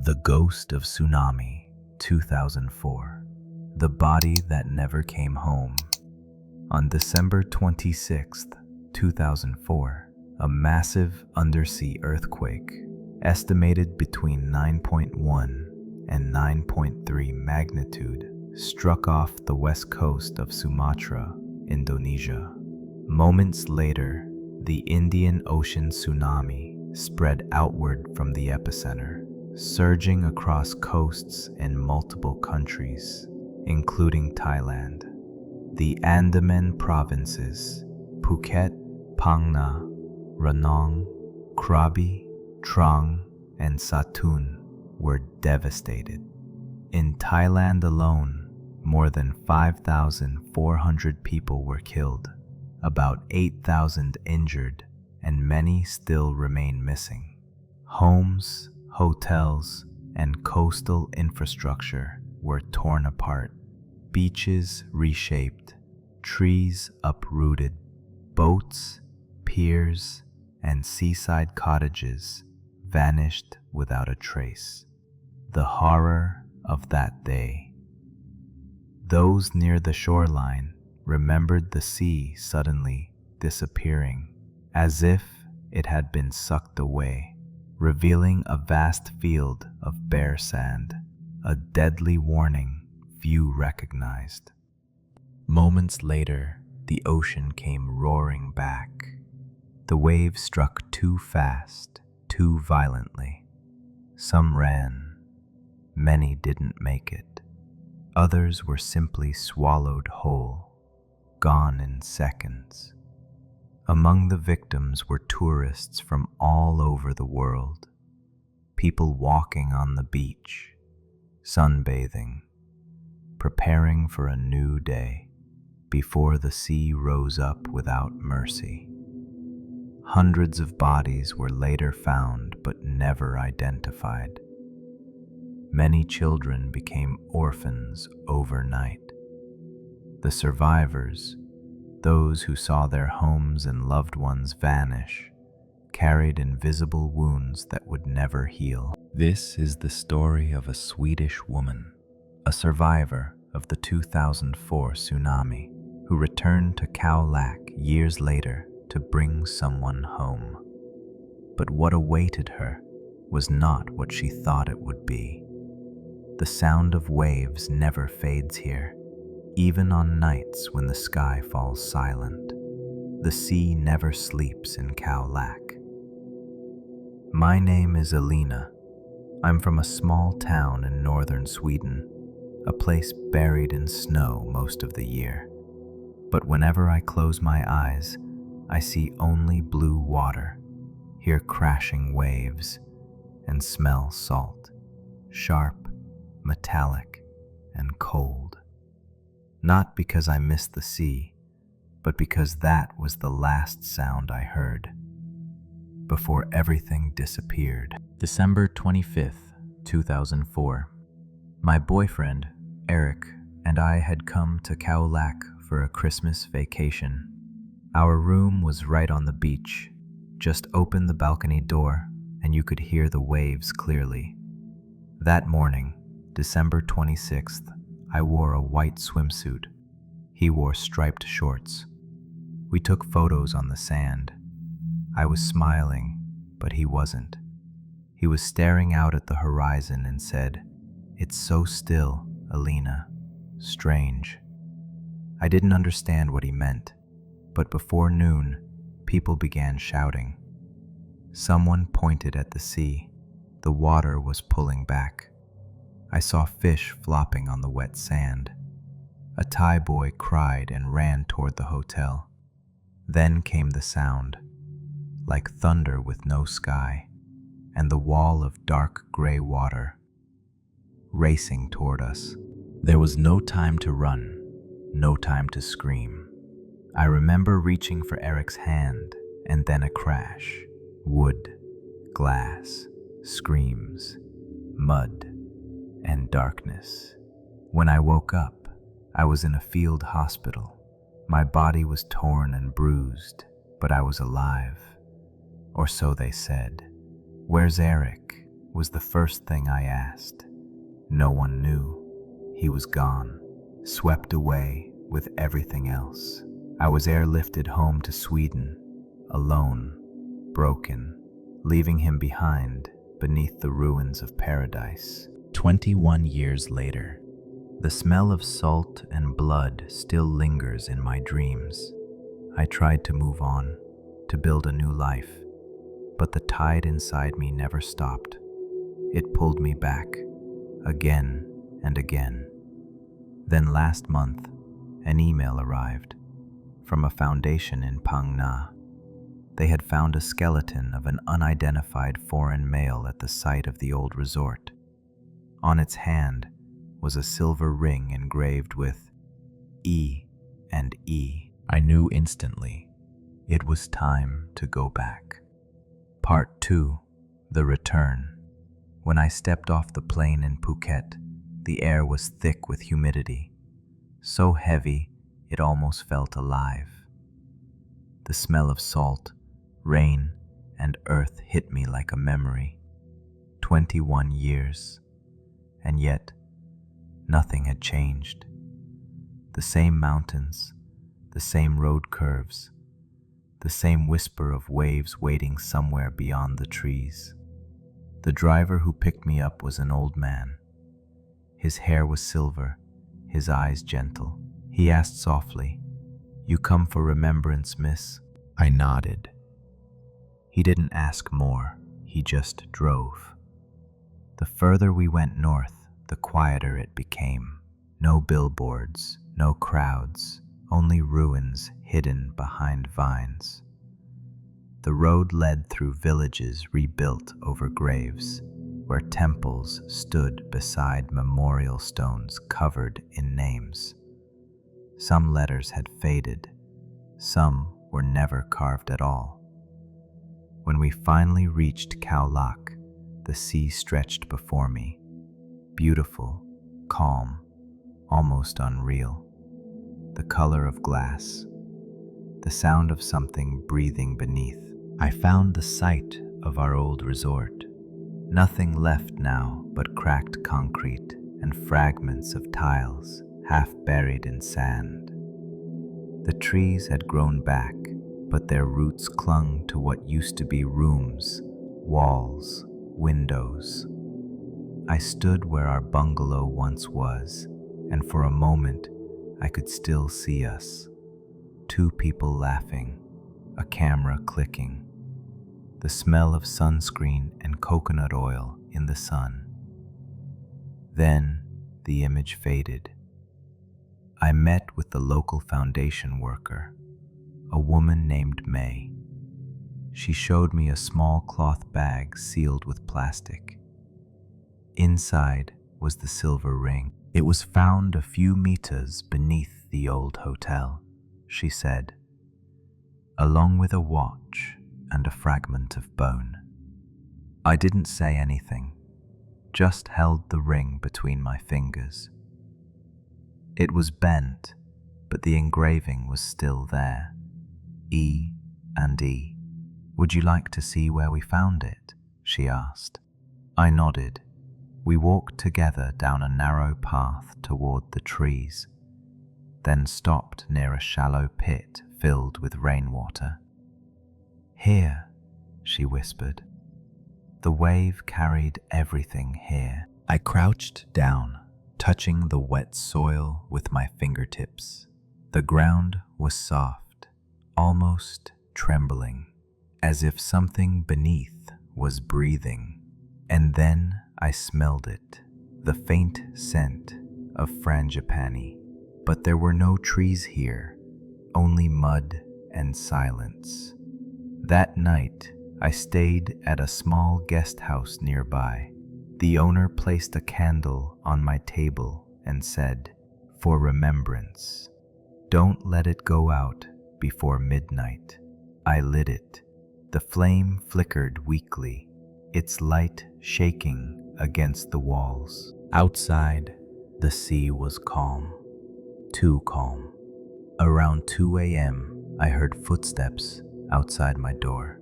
The Ghost of Tsunami, 2004. The Body That Never Came Home. On December 26, 2004, a massive undersea earthquake, estimated between 9.1 and 9.3 magnitude, struck off the west coast of Sumatra, Indonesia. Moments later, the Indian Ocean tsunami spread outward from the epicenter, surging across coasts in multiple countries, including Thailand, the Andaman provinces, Phuket, Phang Nga, Ranong, Krabi, Trang, and Satun were devastated. In Thailand alone, more than 5,400 people were killed, about 8,000 injured, and many still remain missing. Homes, hotels, and coastal infrastructure were torn apart, beaches reshaped, trees uprooted, boats, piers, and seaside cottages vanished without a trace. The horror of that day. Those near the shoreline remembered the sea suddenly disappearing, as if it had been sucked away, revealing a vast field of bare sand, a deadly warning few recognized. Moments later, the ocean came roaring back. The waves struck too fast, too violently. Some ran. Many didn't make it. Others were simply swallowed whole, gone in seconds. Among the victims were tourists from all over the world, people walking on the beach, sunbathing, preparing for a new day before the sea rose up without mercy. Hundreds of bodies were later found but never identified. Many children became orphans overnight. The survivors, those who saw their homes and loved ones vanish, carried invisible wounds that would never heal. This is the story of a Swedish woman, a survivor of the 2004 tsunami, who returned to Khao Lak years later to bring someone home. But what awaited her was not what she thought it would be. The sound of waves never fades here, even on nights when the sky falls silent. The sea never sleeps in Khao Lak. My name is Elina. I'm from a small town in northern Sweden, a place buried in snow most of the year. But whenever I close my eyes, I see only blue water, hear crashing waves, and smell salt, sharp, metallic, and cold. Not because I miss the sea, but because that was the last sound I heard before everything disappeared. December 25th, 2004. My boyfriend, Erik, and I had come to Khao Lak for a Christmas vacation. Our room was right on the beach. Just open the balcony door and you could hear the waves clearly. That morning, December 26th, I wore a white swimsuit. He wore striped shorts. We took photos on the sand. I was smiling, but he wasn't. He was staring out at the horizon and said, "It's so still, Elina. Strange." I didn't understand what he meant, but before noon, people began shouting. Someone pointed at the sea. The water was pulling back. I saw fish flopping on the wet sand. A Thai boy cried and ran toward the hotel. Then came the sound, like thunder with no sky, and the wall of dark gray water racing toward us. There was no time to run, no time to scream. I remember reaching for Erik's hand, and then a crash. Wood, glass, screams, mud, and darkness. When I woke up, I was in a field hospital. My body was torn and bruised, but I was alive. Or so they said. "Where's Erik?" was the first thing I asked. No one knew. He was gone, swept away with everything else. I was airlifted home to Sweden, alone, broken, leaving him behind beneath the ruins of paradise. 21 years later, the smell of salt and blood still lingers in my dreams. I tried to move on, to build a new life, but the tide inside me never stopped. It pulled me back, again and again. Then last month, an email arrived from a foundation in Phang Nga. They had found a skeleton of an unidentified foreign male at the site of the old resort. On its hand was a silver ring engraved with E and E. I knew instantly it was time to go back. Part 2, The Return. When I stepped off the plane in Phuket, the air was thick with humidity, so heavy it almost felt alive. The smell of salt, rain, and earth hit me like a memory. 21 years, and yet nothing had changed. The same mountains, the same road curves, the same whisper of waves waiting somewhere beyond the trees. The driver who picked me up was an old man. His hair was silver, his eyes gentle. He asked softly, "You come for remembrance, miss?" I nodded. He didn't ask more, he just drove. The further we went north, the quieter it became. No billboards, no crowds, only ruins hidden behind vines. The road led through villages rebuilt over graves, where temples stood beside memorial stones covered in names. Some letters had faded, some were never carved at all. When we finally reached Khao Lak, the sea stretched before me, beautiful, calm, almost unreal. The color of glass, the sound of something breathing beneath. I found the site of our old resort. Nothing left now but cracked concrete and fragments of tiles half buried in sand. The trees had grown back, but their roots clung to what used to be rooms, walls, windows. I stood where our bungalow once was, and for a moment I could still see us. Two people laughing, a camera clicking, the smell of sunscreen and coconut oil in the sun. Then the image faded. I met with the local foundation worker, a woman named May. She showed me a small cloth bag sealed with plastic. Inside was the silver ring. It was found a few meters beneath the old hotel, she said, along with a watch and a fragment of bone. I didn't say anything, just held the ring between my fingers. It was bent, but the engraving was still there. E and E. "Would you like to see where we found it?" she asked. I nodded. We walked together down a narrow path toward the trees, then stopped near a shallow pit filled with rainwater. "Here," she whispered. The wave carried everything here. I crouched down, touching the wet soil with my fingertips. The ground was soft, almost trembling, as if something beneath was breathing. And then I smelled it, the faint scent of Frangipani. But there were no trees here, only mud and silence. That night, I stayed at a small guest house nearby. The owner placed a candle on my table and said, "For remembrance. Don't let it go out before midnight." I lit it. The flame flickered weakly, its light shaking against the walls. Outside, the sea was calm, too calm. Around 2 a.m., I heard footsteps outside my door.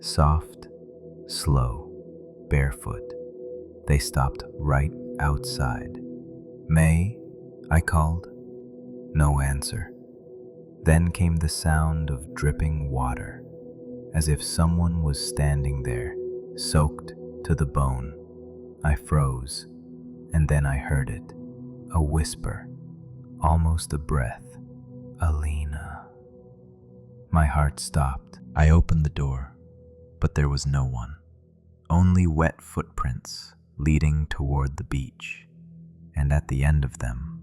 Soft, slow, barefoot. They stopped right outside. "May?" I called. No answer. Then came the sound of dripping water, as if someone was standing there, soaked to the bone. I froze, and then I heard it. A whisper, almost a breath. "Elina." My heart stopped. I opened the door, but there was no one. Only wet footprints leading toward the beach, and at the end of them,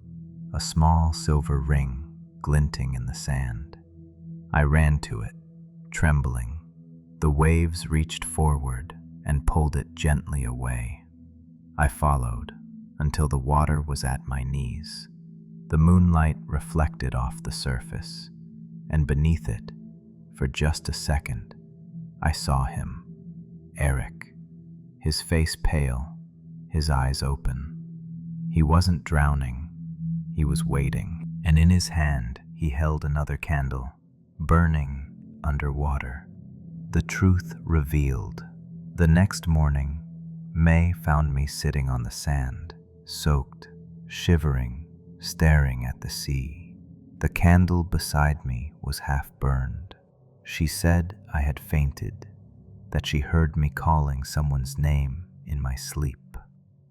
a small silver ring glinting in the sand. I ran to it, trembling. The waves reached forward and pulled it gently away. I followed until the water was at my knees. The moonlight reflected off the surface, and beneath it, for just a second, I saw him, Erik, his face pale, his eyes open. He wasn't drowning, he was waiting, and in his hand he held another candle, burning underwater. The truth revealed. The next morning, May found me sitting on the sand, soaked, shivering, staring at the sea. The candle beside me was half burned. She said I had fainted, that she heard me calling someone's name in my sleep.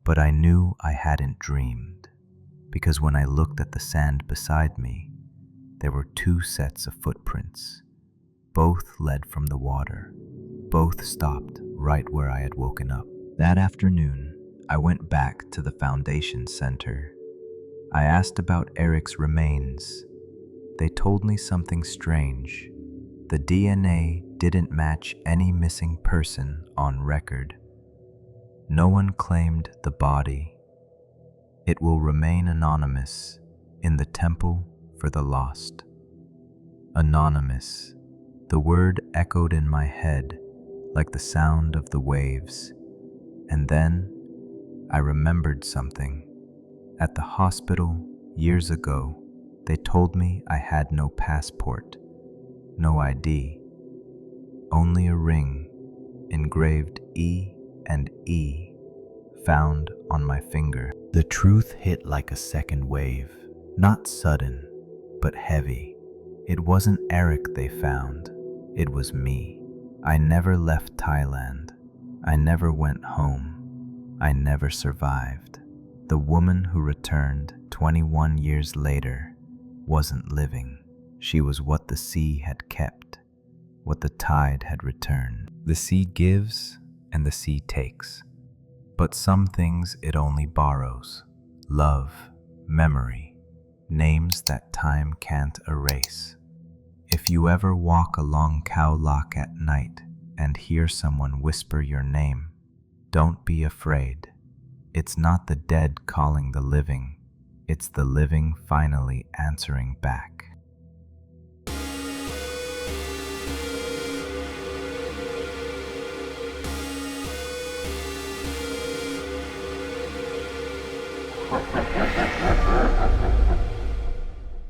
But I knew I hadn't dreamed, because when I looked at the sand beside me, there were two sets of footprints. Both led from the water. Both stopped right where I had woken up. That afternoon, I went back to the Foundation Center. I asked about Erik's remains. They told me something strange. The DNA didn't match any missing person on record. No one claimed the body. It will remain anonymous in the Temple for the Lost. Anonymous. The word echoed in my head like the sound of the waves. And then I remembered something. At the hospital years ago, they told me I had no passport, no ID, only a ring engraved E and E found on my finger. The truth hit like a second wave, not sudden, but heavy. It wasn't Erik they found, it was me. I never left Thailand. I never went home. I never survived. The woman who returned 21 years later wasn't living. She was what the sea had kept, what the tide had returned. The sea gives and the sea takes. But some things it only borrows. Love, memory, names that time can't erase. If you ever walk along Khao Lak at night and hear someone whisper your name, don't be afraid. It's not the dead calling the living. It's the living finally answering back.